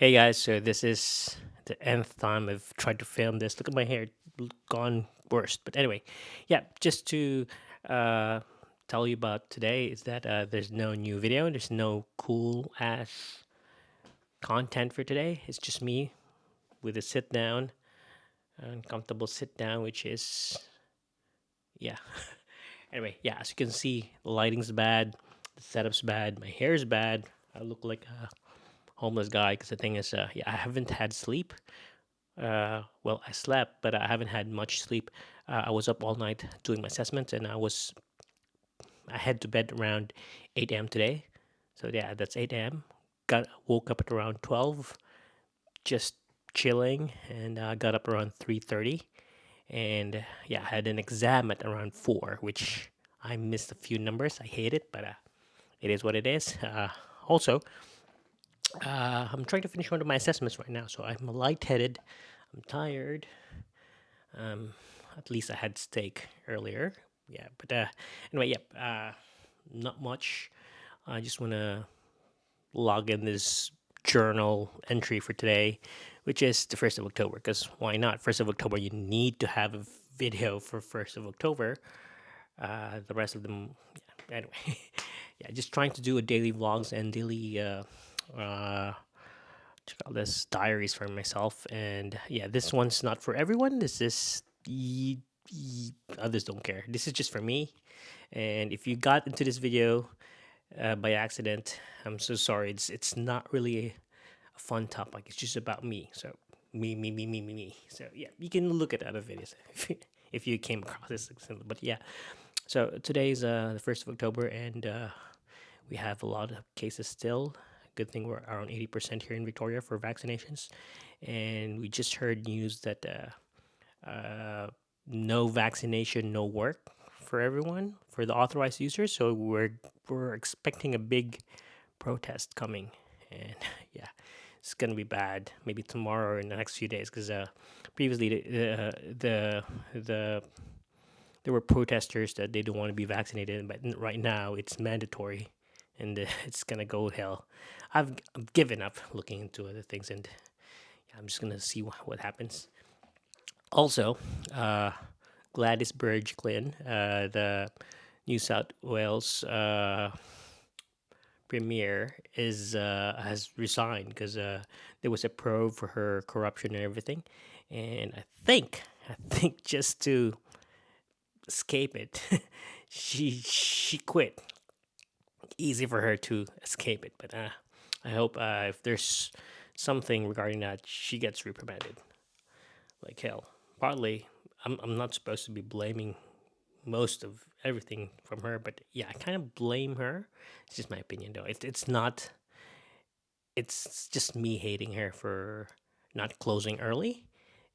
Hey guys, so this is the nth time I've tried to film this. Look at my hair, gone worst. But anyway, yeah, just to uh, tell you about today is that there's no new video, there's no cool ass content for today. It's just me with a sit down, uncomfortable sit down, which is, yeah. Anyway, yeah, as you can see, the lighting's bad, the setup's bad, my hair's bad. I look like a homeless guy because the thing is, yeah, I haven't had sleep. Well, I slept, but I haven't had much sleep. I was up all night doing my assessments, and I head to bed around 8 a.m. today. So yeah, that's 8 a.m. Got woke up at around 12, just chilling, and got up around 3:30, and yeah, I had an exam at around 4, which I missed a few numbers. I hate it, but it is what it is. Also, I'm trying to finish one of my assessments right now, so I'm lightheaded. I'm tired. Um, at least I had steak earlier. Yeah, but anyway, yep. Not much. I just want to log in this journal entry for today, which is the 1st of October. Because why not? 1st of October, you need to have a video for 1st of October. The rest of them, yeah, anyway. Yeah, just trying to do a daily vlogs and daily to call this diaries for myself. And yeah, this one's not for everyone. This is others don't care. This is just for me. And if you got into this video by accident, I'm so sorry. It's not really a fun topic. It's just about me. So me. So yeah, you can look at other videos if you came across this. But yeah, so today's the 1st of October, and we have a lot of cases still. Good thing we're around 80% here in Victoria for vaccinations. And we just heard news that no vaccination, no work for everyone, for the authorized users. So we're expecting a big protest coming. And yeah, it's gonna be bad. Maybe tomorrow or in the next few days, because previously the there were protesters that they don't want to be vaccinated, but right now it's mandatory, and it's gonna go hell. I've given up looking into other things, and I'm just gonna see what happens. Also, Gladys Berejiklian, the New South Wales premier, is has resigned because there was a probe for her corruption and everything, and I think just to escape it, she quit. Easy for her to escape it, but I hope if there's something regarding that, she gets reprimanded like hell. Partly, I'm not supposed to be blaming most of everything from her, but yeah, I kind of blame her. It's just my opinion, though. It's not. It's just me hating her for not closing early.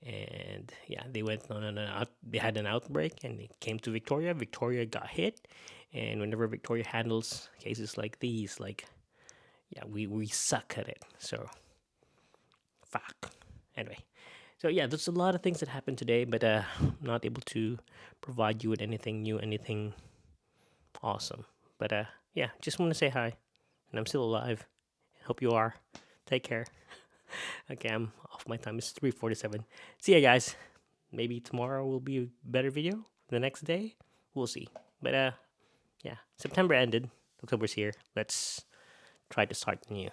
And yeah, they went on an out. They had an outbreak, and they came to Victoria. Victoria got hit, and whenever Victoria handles cases like these, like yeah, we suck at it. So fuck. Anyway, so yeah, there's a lot of things that happened today, but I'm not able to provide you with anything new, anything awesome. But yeah, just want to say hi, and I'm still alive. Hope you are. Take care. Okay, I'm off my time. It's 3:47. See ya, guys. Maybe tomorrow will be a better video. The next day, we'll see. But yeah, September ended. October's here. Let's try to start new.